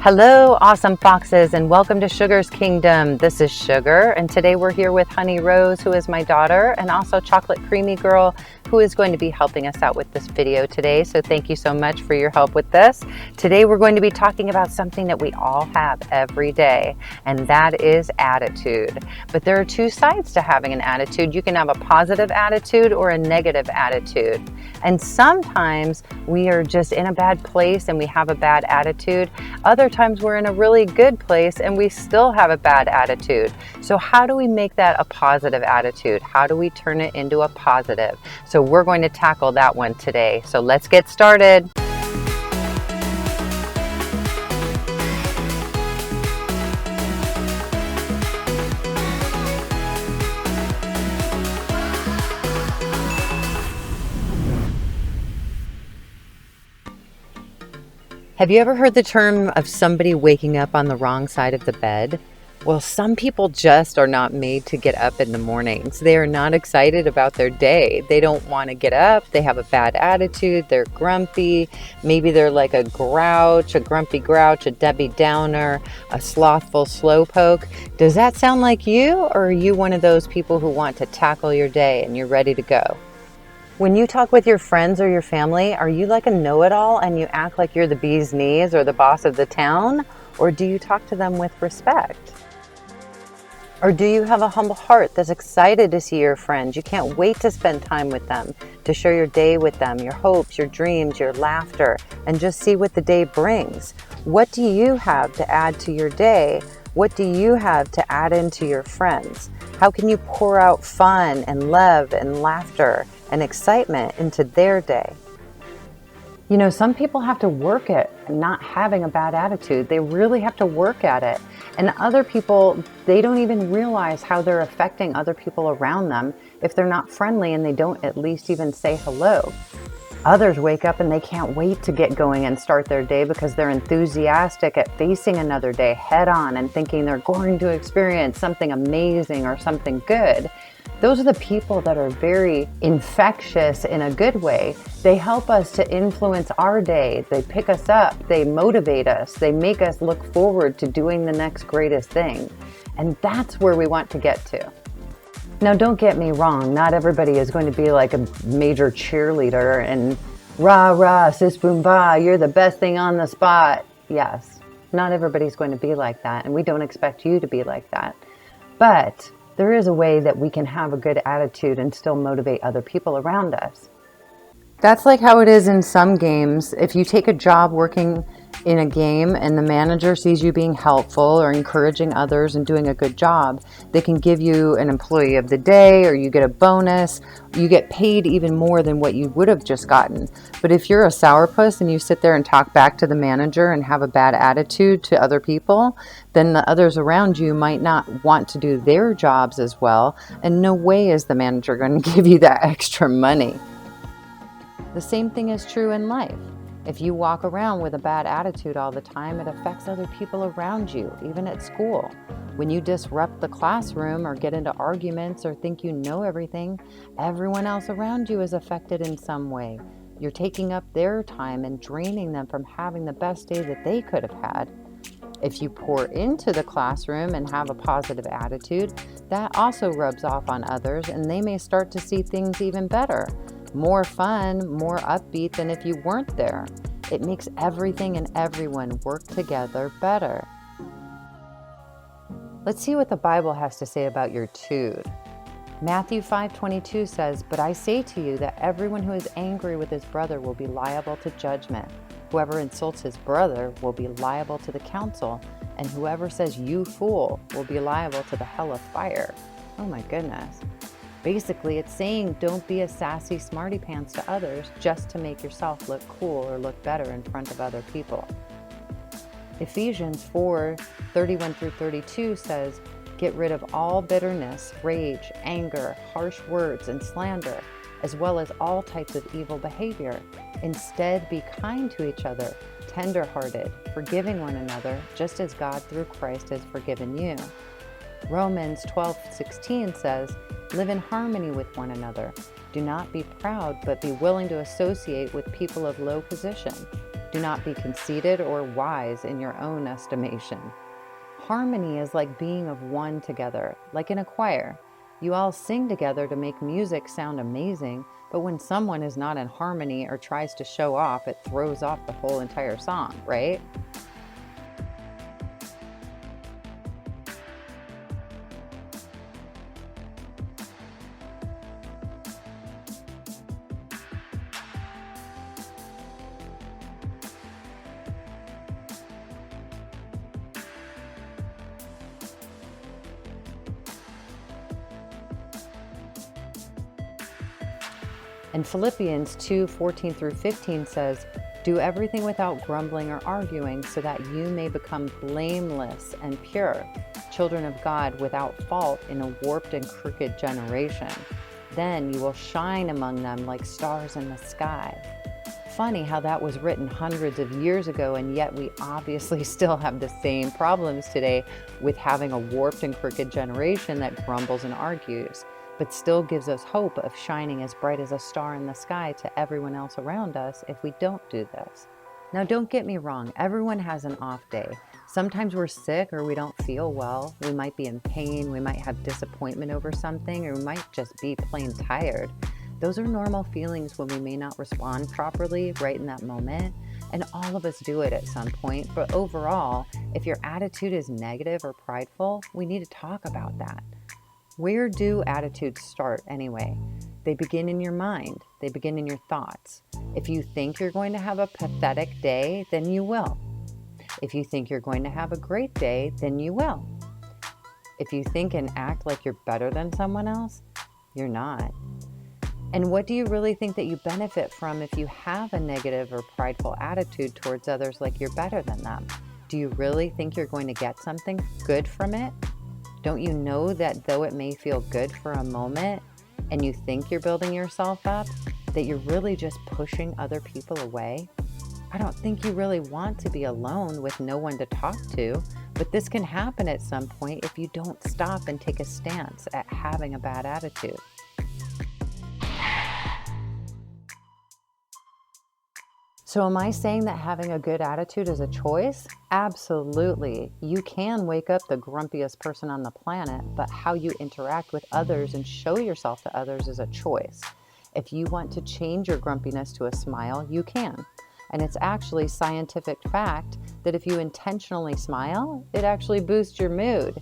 Hello, awesome foxes, and welcome to Sugar's Kingdom. This is Sugar, and today we're here with Honey Rose, who is my daughter, and also Chocolate Creamy Girl, who is going to be helping us out with this video today. So thank you so much for your help with this. Today we're going to be talking about something that we all have every day, and that is attitude. But there are two sides to having an attitude. You can have a positive attitude or a negative attitude. And sometimes we are just in a bad place and we have a bad attitude. Other times we're in a really good place and we still have a bad attitude. So how do we make that a positive attitude? How do we turn it into a positive? So we're going to tackle that one today. So let's get started. Have you ever heard the term of somebody waking up on the wrong side of the bed? Well, some people just are not made to get up in the mornings. They are not excited about their day. They don't want to get up. They have a bad attitude. They're grumpy. Maybe they're like a grouch, a grumpy grouch, a Debbie Downer, a slothful slowpoke. Does that sound like you, or are you one of those people who want to tackle your day and you're ready to go? When you talk with your friends or your family, are you like a know-it-all and you act like you're the bee's knees or the boss of the town? Or do you talk to them with respect? Or do you have a humble heart that's excited to see your friends? You can't wait to spend time with them, to share your day with them, your hopes, your dreams, your laughter, and just see what the day brings. What do you have to add to your day? What do you have to add into your friends? How can you pour out fun and love and laughter and excitement into their day? You know, some people have to work at not having a bad attitude. They really have to work at it. And other people, they don't even realize how they're affecting other people around them if they're not friendly and they don't at least even say hello. Others wake up and they can't wait to get going and start their day because they're enthusiastic at facing another day head on and thinking they're going to experience something amazing or something good. Those are the people that are very infectious in a good way. They help us to influence our day. They pick us up. They motivate us. They make us look forward to doing the next greatest thing. And that's where we want to get to. Now, don't get me wrong. Not everybody is going to be like a major cheerleader and rah, rah, sis, boom, bah, you're the best thing on the spot. Yes, not everybody's going to be like that. And we don't expect you to be like that. But there is a way that we can have a good attitude and still motivate other people around us. That's like how it is in some games. If you take a job working in a game and the manager sees you being helpful or encouraging others and doing a good job, they can give you an employee of the day, or you get a bonus. You get paid even more than what you would have just gotten. But if you're a sourpuss and you sit there and talk back to the manager and have a bad attitude to other people, then the others around you might not want to do their jobs as well. And no way is the manager going to give you that extra money. The same thing is true in life. If you walk around with a bad attitude all the time, it affects other people around you, even at school. When you disrupt the classroom or get into arguments or think you know everything, everyone else around you is affected in some way. You're taking up their time and draining them from having the best day that they could have had. If you pour into the classroom and have a positive attitude, that also rubs off on others and they may start to see things even better. More fun, more upbeat than if you weren't there. It makes everything and everyone work together better. Let's see what the Bible has to say about your TUDE. Matthew 5:22 says, "But I say to you that everyone who is angry with his brother will be liable to judgment. Whoever insults his brother will be liable to the council, and whoever says 'you fool' will be liable to the hell of fire." Oh my goodness. Basically, it's saying don't be a sassy smarty pants to others just to make yourself look cool or look better in front of other people. Ephesians 4:31 through 32 says, "Get rid of all bitterness, rage, anger, harsh words, and slander, as well as all types of evil behavior. Instead, be kind to each other, tender-hearted, forgiving one another, just as God through Christ has forgiven you." Romans 12:16 says, "Live in harmony with one another. Do not be proud, but be willing to associate with people of low position. Do not be conceited or wise in your own estimation. Harmony is like being of one together, like in a choir. You all sing together to make music sound amazing, but when someone is not in harmony or tries to show off, it throws off the whole entire song, right? And Philippians 2:14-15 says, "Do everything without grumbling or arguing, so that you may become blameless and pure, children of God without fault in a warped and crooked generation. Then you will shine among them like stars in the sky." Funny how that was written hundreds of years ago, and yet we obviously still have the same problems today with having a warped and crooked generation that grumbles and argues, but still gives us hope of shining as bright as a star in the sky to everyone else around us if we don't do this. Now, don't get me wrong, everyone has an off day. Sometimes we're sick or we don't feel well. We might be in pain, we might have disappointment over something, or we might just be plain tired. Those are normal feelings when we may not respond properly right in that moment, and all of us do it at some point. But overall, if your attitude is negative or prideful, we need to talk about that. Where do attitudes start anyway? They begin in your mind. They begin in your thoughts. If you think you're going to have a pathetic day, then you will. If you think you're going to have a great day, then you will. If you think and act like you're better than someone else, you're not. And what do you really think that you benefit from if you have a negative or prideful attitude towards others like you're better than them? Do you really think you're going to get something good from it? Don't you know that though it may feel good for a moment and you think you're building yourself up, that you're really just pushing other people away? I don't think you really want to be alone with no one to talk to, but this can happen at some point if you don't stop and take a stance at having a bad attitude. So am I saying that having a good attitude is a choice? Absolutely. You can wake up the grumpiest person on the planet, but how you interact with others and show yourself to others is a choice. If you want to change your grumpiness to a smile, you can. And it's actually scientific fact that if you intentionally smile, it actually boosts your mood.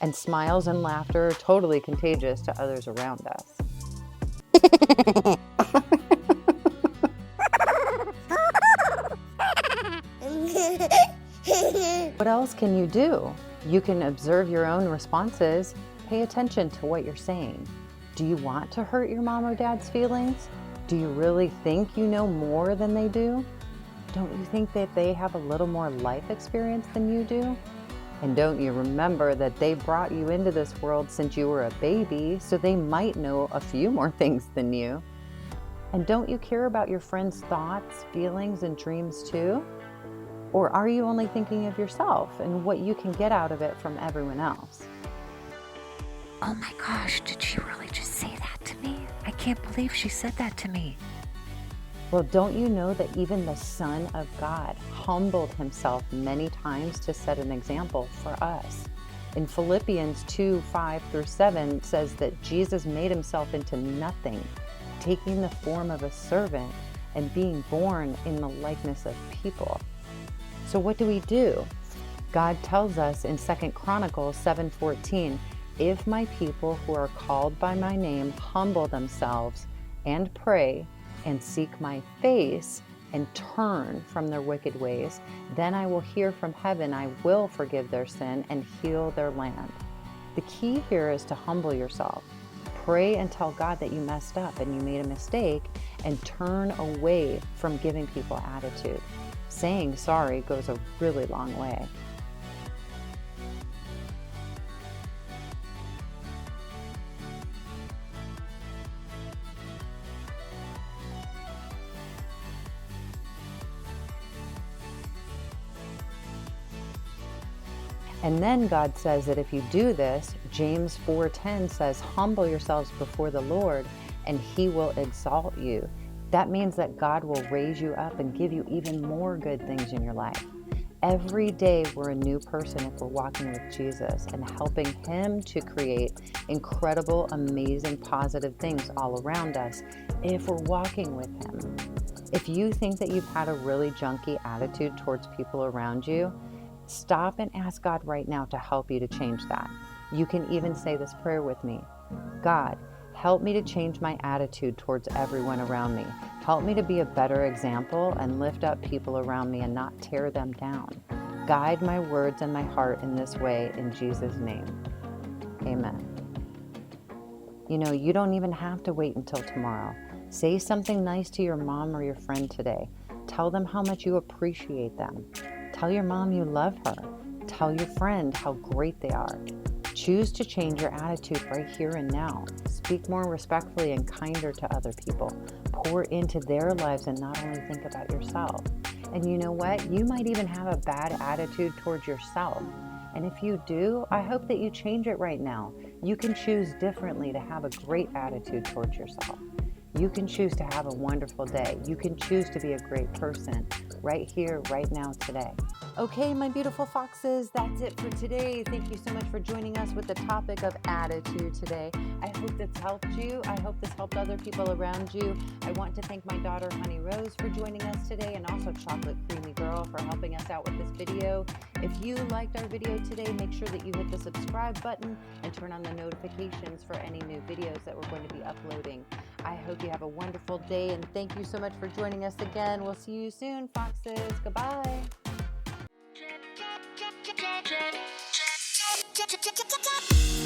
And smiles and laughter are totally contagious to others around us. What else can you do? You can observe your own responses. Pay attention to what you're saying. Do you want to hurt your mom or dad's feelings? Do you really think you know more than they do? Don't you think that they have a little more life experience than you do? And don't you remember that they brought you into this world since you were a baby, so they might know a few more things than you? And don't you care about your friends' thoughts, feelings, and dreams too? Or are you only thinking of yourself and what you can get out of it from everyone else? Oh my gosh, did she really just say that to me? I can't believe she said that to me. Well, don't you know that even the Son of God humbled himself many times to set an example for us? In Philippians 2:5-7 says that Jesus made himself into nothing, taking the form of a servant and being born in the likeness of people. So what do? God tells us in 2 Chronicles 7:14, "If my people who are called by my name humble themselves and pray and seek my face and turn from their wicked ways, then I will hear from heaven, I will forgive their sin and heal their land." The key here is to humble yourself. Pray and tell God that you messed up and you made a mistake, and turn away from giving people attitude. Saying sorry goes a really long way. And then God says that if you do this, James 4:10 says, "Humble yourselves before the Lord, and he will exalt you." That means that God will raise you up and give you even more good things in your life. Every day we're a new person if we're walking with Jesus and helping Him to create incredible, amazing, positive things all around us if we're walking with Him. If you think that you've had a really junky attitude towards people around you, stop and ask God right now to help you to change that. You can even say this prayer with me. God, help me to change my attitude towards everyone around me. Help me to be a better example and lift up people around me and not tear them down. Guide my words and my heart in this way in Jesus' name. Amen. You know, you don't even have to wait until tomorrow. Say something nice to your mom or your friend today. Tell them how much you appreciate them. Tell your mom you love her. Tell your friend how great they are. Choose to change your attitude right here and now. Speak more respectfully and kinder to other people. Pour into their lives and not only think about yourself. And you know what? You might even have a bad attitude towards yourself. And if you do, I hope that you change it right now. You can choose differently to have a great attitude towards yourself. You can choose to have a wonderful day. You can choose to be a great person right here, right now, today. Okay, my beautiful foxes, that's it for today. Thank you so much for joining us with the topic of attitude today. I hope this helped you. I hope this helped other people around you. I want to thank my daughter, Honey Rose, for joining us today, and also Chocolate Creamy Girl for helping us out with this video. If you liked our video today, make sure that you hit the subscribe button and turn on the notifications for any new videos that we're going to be uploading. I hope you have a wonderful day, and thank you so much for joining us again. We'll see you soon, foxes. Goodbye. Check.